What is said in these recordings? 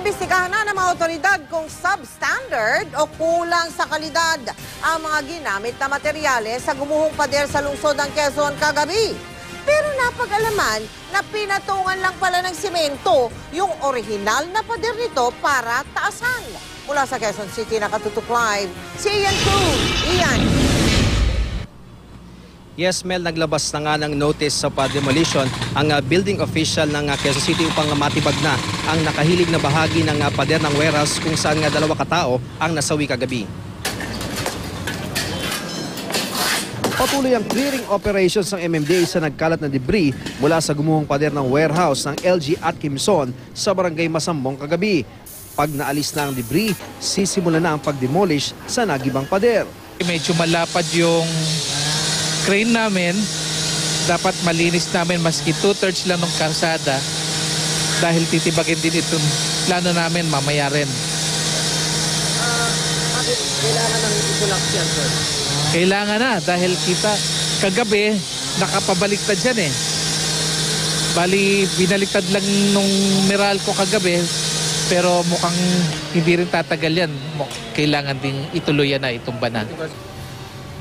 Iniimbestigahan na ng mga otoridad kung substandard o kulang sa kalidad ang mga ginamit na materyales sa gumuhong pader sa lungsod ng Quezon kagabi. Pero napag-alaman na pinatungan lang pala ng simento yung orihinal na pader nito para taasan. Mula sa Quezon City, nakatutok live si Ian Cruz. Ian. Yes, Mel, naglabas na nga ng notice sa demolition ang building official ng Quezon City upang matibag na ang nakahilig na bahagi ng pader ng warehouse kung saan nga 2 katao ang nasawi kagabi. Patuloy ang clearing operations ng MMDA sa nagkalat na debris mula sa gumuhong pader ng warehouse ng LG at Kimson sa barangay Masambong kagabi. Pag naalis na ang debris, sisimula na ang pag-demolish sa nagibang pader. Medyo malapad yung crane namin, dapat malinis namin maski 2/3 lang ng kalsada dahil titibagin din itong plano namin mamaya rin. Bakit kailangan ng itulak yan, sir? Kailangan na dahil kita kagabi nakapabaliktad yan eh. Bali, binaliktad lang nung Meralco kagabi pero mukhang hindi rin tatagal yan. Kailangan din ituloy na itumba na.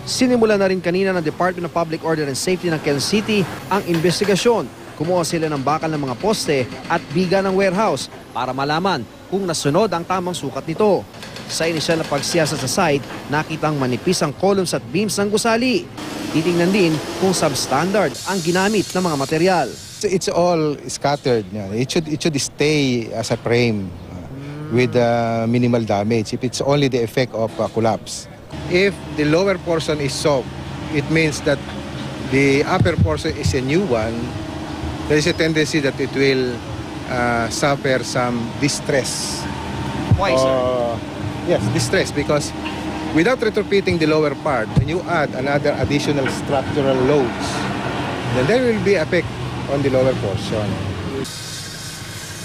Sinimula na rin kanina ng Department of Public Order and Safety ng Quezon City ang investigasyon. Kumuha sila ng bakal ng mga poste at biga ng warehouse para malaman kung nasunod ang tamang sukat nito. Sa inisyal na pagsiyasat sa site, nakitang manipis ang columns at beams ng gusali. Titingnan din kung substandard ang ginamit ng mga material. It's all scattered. It should stay as a frame with minimal damage if it's only the effect of collapse. If the lower portion is soft, it means that the upper portion is a new one. There is a tendency that it will suffer some distress. Why, sir? Yes, distress, because without retrofitting the lower part, when you add another additional structural loads, then there will be effect on the lower portion.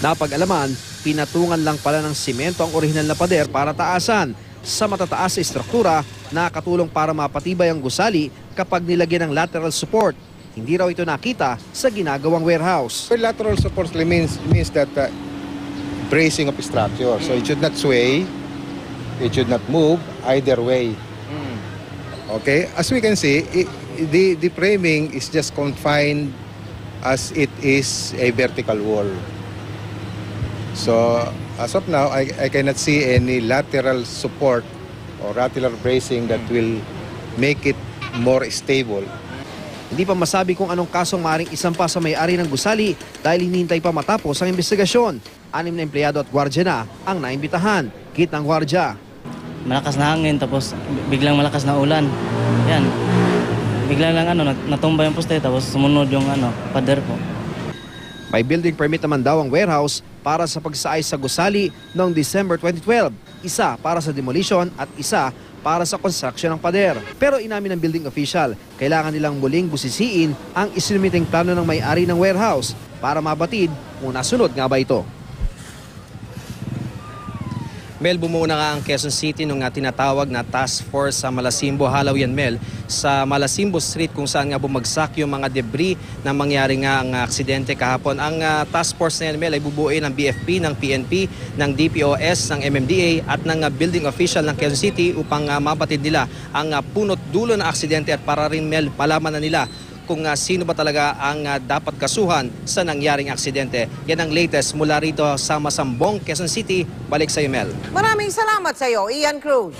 Napag-alaman, pinatungan lang pala ng simento ang orihinal na pader para taasan. Sa matataas na istruktura, nakatulong para mapatibay ang gusali kapag nilagyan ng lateral support. Hindi raw ito nakita sa ginagawang warehouse. So lateral support means that bracing of structure. So it should not sway, it should not move either way. Okay, as we can see, the framing is just confined as it is a vertical wall. So as of now, I cannot see any lateral support or lateral bracing that will make it more stable. Hindi pa masabi kung anong kasong maaaring isampa sa may-ari ng gusali dahil hinihintay pa matapos ang investigasyon. 6 na empleyado at gwardya na ang naimbitahan. Kit ng gwardya. Malakas na hangin tapos biglang malakas na ulan. Yan. Biglang lang natumba yung poste tapos sumunod yung pader po. May building permit naman daw ang warehouse para sa pagsaayos sa gusali noong December 2012. Isa para sa demolition at isa para sa construction ng pader. Pero inamin ng building official, kailangan nilang muling busisiin ang isinumiting plano ng may-ari ng warehouse para mabatid kung nasunod nga ba ito. Mel, bumuo na nga ang Quezon City nung tinatawag na Task Force sa Malasimbo. Halaw yan, Mel, sa Malasimbo Street kung saan nga bumagsak yung mga debris na mangyari nga ang aksidente kahapon. Ang Task Force na yan, Mel, ay bubuuin ng BFP, ng PNP, ng DPOS, ng MMDA at ng building official ng Quezon City upang mabatid nila ang punot dulo ng aksidente at para rin, Mel, palaman na nila kung sino ba talaga ang dapat kasuhan sa nangyaring aksidente. Yan ang latest mula rito sa Masambong, Quezon City. Balik sa iyo, Mel. Maraming salamat sa iyo, Ian Cruz.